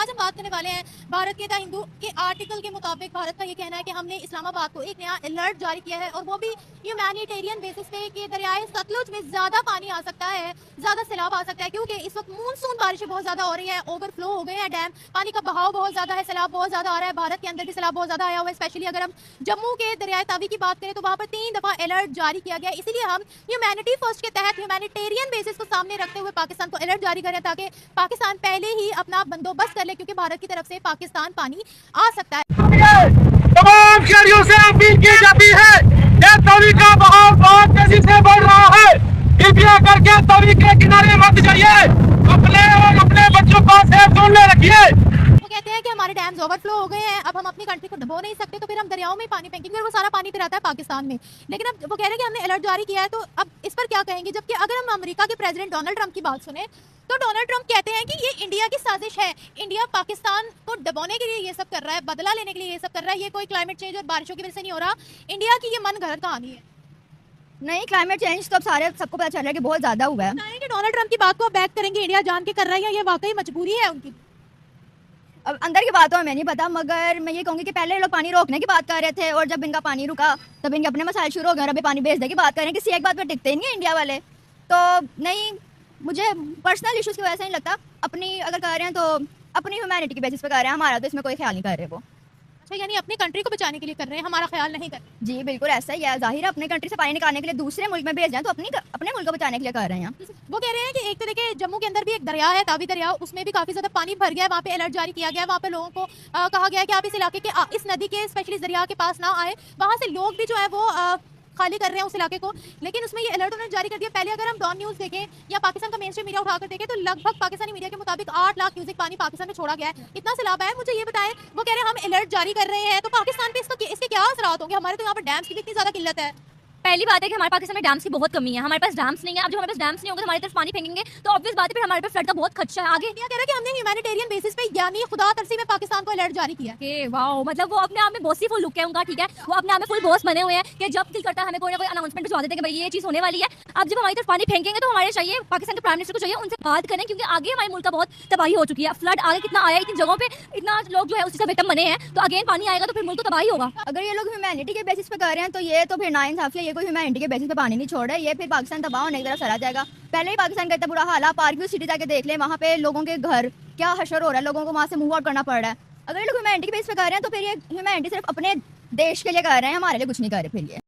आज हम बात करने वाले हैं भारत के द हिंदू के आर्टिकल के मुताबिक भारत का ये कहना है कि हमने इस्लामाबाद को एक नया अलर्ट जारी किया है और वो भी ह्यूमैनिटेरियन बेसिस पे कि दरियाए सतलुज में ज्यादा पानी आ सकता है, ज्यादा सैलाब आ सकता है क्योंकि इस वक्त मानसून बारिशें बहुत ज्यादा हो रही है, ओवरफ्लो हो गए हैं डैम, पानी का बहाव बहुत ज्यादा है, सैलाब बहुत ज्यादा आ रहा है। भारत के अंदर भी सैलाब बहुत ज्यादा आया हुआ है। स्पेशली अगर हम जम्मू के दरियाए तावी की बात करें तो वहाँ पर 3 दफा अलर्ट जारी किया गया। इसीलिए हम ह्यूमैनिटी फर्स्ट के तहत ह्यूमैनिटेरियन बेसिस को सामने रखते हुए पाकिस्तान को अलर्ट जारी करें ताकि पाकिस्तान पहले ही अपना बंदोबस्त कर ले क्योंकि भारत की तरफ से पाकिस्तान पानी आ सकता है। तमाम शहरियों से अपील की जाती है कि तवी का बहाव बहुत तेजी से बढ़ रहा है, कृपया करके तवी के किनारे मत जाइए, अपने और अपने बच्चों को सेफ जोन में रखिए। वो कहते हैं कि हमारे डैम्स ओवरफ्लो हो गए हैं, अब हम अपनी कंट्री को डुबो नहीं सकते तो फिर हम दरियाओं में पानी फेंकेंगे और वो सारा पानी फिर आता है पाकिस्तान में। लेकिन अब वो कह रहे हैं कि हमने अलर्ट जारी किया है तो अब इस पर क्या कहेंगे, जबकि अगर हम अमेरिका के प्रेसिडेंट डोनाल्ड ट्रंप की बात सुने तो डोनाल्ड ट्रंप कहते हैं कि ये इंडिया की साजिश है, इंडिया पाकिस्तान को दबाने के लिए ये सब कर रहा है, बदला लेने के लिए ये सब कर रहा है, ये कोई क्लाइमेट चेंज और बारिशों की वजह से नहीं हो रहा, इंडिया की ये मन गलत कहानी है। नहीं, क्लाइमेट चेंज तो अब सबको पता चल रहा है कि बहुत ज्यादा हुआ है। कि डोनाल्ड ट्रंप की बात को बैक करेंगे, इंडिया जान के कर रहा है या ये वाकई मजबूरी है उनकी? अब अंदर की बात तो हमें नहीं पता, मगर मैं ये कहूँगी कि पहले लोग पानी रोकने की बात कर रहे थे और जब इनका पानी रुका तब इनके अपने मसाइल शुरू हो गए और अभी पानी भेजने की बात कर रहे हैं। किसी एक बात पर टिकते ही नहीं है इंडिया वाले। तो नहीं, मुझे पर्सनल इश्यूज की वजह से नहीं लगता, अपनी अगर कर रहे हैं तो अपनी ह्यूमैनिटी की बेसिस पे कर रहे हैं, हमारा तो इसमें कोई ख्याल नहीं कर रहे वो। अच्छा, यानी अपनी कंट्री को बचाने के लिए कर रहे हैं, हमारा ख्याल नहीं कर रहे। जी बिल्कुल ऐसा ही है, जाहिर है अपने कंट्री से पानी निकालने के लिए दूसरे मुल्क में भेज जाए तो अपने मुल्क को बचाने के लिए कर रहे हैं। वो कह रहे हैं कि एक तो देखिए जम्मू के अंदर भी एक दरिया है, तावी दरिया, उसमें भी काफी ज्यादा पानी भर गया है, वहाँ पे अलर्ट जारी किया गया है, वहाँ पे लोगों को कहा गया है कि आप इस इलाके के इस नदी के स्पेशली दरिया के पास ना आए, वहाँ से लोग भी जो है वो खाली कर रहे हैं उस इलाके को। लेकिन उसमें ये अलर्ट उन्होंने जारी कर दिया। पहले अगर हम डॉन न्यूज़ देखें या पाकिस्तान का मेन स्ट्रीम मीडिया उठाकर देखें तो लगभग पाकिस्तानी मीडिया के मुताबिक 8 लाख क्यूसेक पानी पाकिस्तान में छोड़ा गया है। इतना सैलाब है। मुझे ये बताएं, वो कह रहे हैं हम अलर्ट जारी कर रहे हैं तो पाकिस्तान पे इसके क्या असरात होंगे? हमारे तो यहाँ पर डैम्स की भी इतनी ज्यादा किल्लत है। पहली बात है कि हमारे पाकिस्तान में डैम्स की बहुत कमी है, हमारे पास डैम्स नहीं है। अब जब हमारे पास डैम्स नहीं होंगे तो हमारी तरफ पानी फेंकेंगे तो ऑब्वियस बात है फिर हमारे पास फ्लड का बहुत खदशा है। आगे इंडिया कह रहा है कि हमने ह्यूमैनिटेरियन बेसिस पे यानी खुदा तरसी में पाकिस्तान को अलर्ट जारी किया है। वाओ, मतलब वो अपने आप में बॉसी फुल लुक है उनका, ठीक है, वो अपने आप में फुल बॉस बने हुए हैं कि जब दिल करता है हमें कोई ना कोई अनाउंसमेंट भिजवा देते हैं कि भाई ये चीज़ होने वाली है। अब जब हमारी तरफ पानी फेंकेंगे तो हमारे चाहिए पाकिस्तान के प्राइम मिनिस्टर को चाहिए उनसे बात करें क्योंकि आगे हमारे मुल्क का बहुत तबाही हो चुकी है। फ्लड आगे कितना आया, इतनी जगहों पे इतना लोग जो है उसी का विक्टिम बने हैं, तो अगेन पानी आएगा तो फिर मुल्क तो तबाही होगा। अगर ये लोग ह्यूमैनिटी के बेसिस पे कर रहे हैं तो ये तो फिर नाइंसाफी है, ये कोई ह्यूमैनिटी के बेसिस पे पानी नहीं छोड़ रहा है, ये फिर पाकिस्तान तबाह होने की तरफ चला जाएगा। पहले ही पाकिस्तान का इतना बुरा हाल है, पार्कव्यू सिटी जाके देख ले, वहाँ पे लोगों के घर क्या हशर हो रहा है, लोगों को वहाँ से मूव आउट करना पड़ रहा है। अगर ये लोग ह्यूमैनिटी के बेस पे कर रहे हैं तो फिर ये ह्यूमैनिटी सिर्फ अपने देश के लिए कर रहे हैं, हमारे लिए कुछ नहीं कर रहे फिर ये।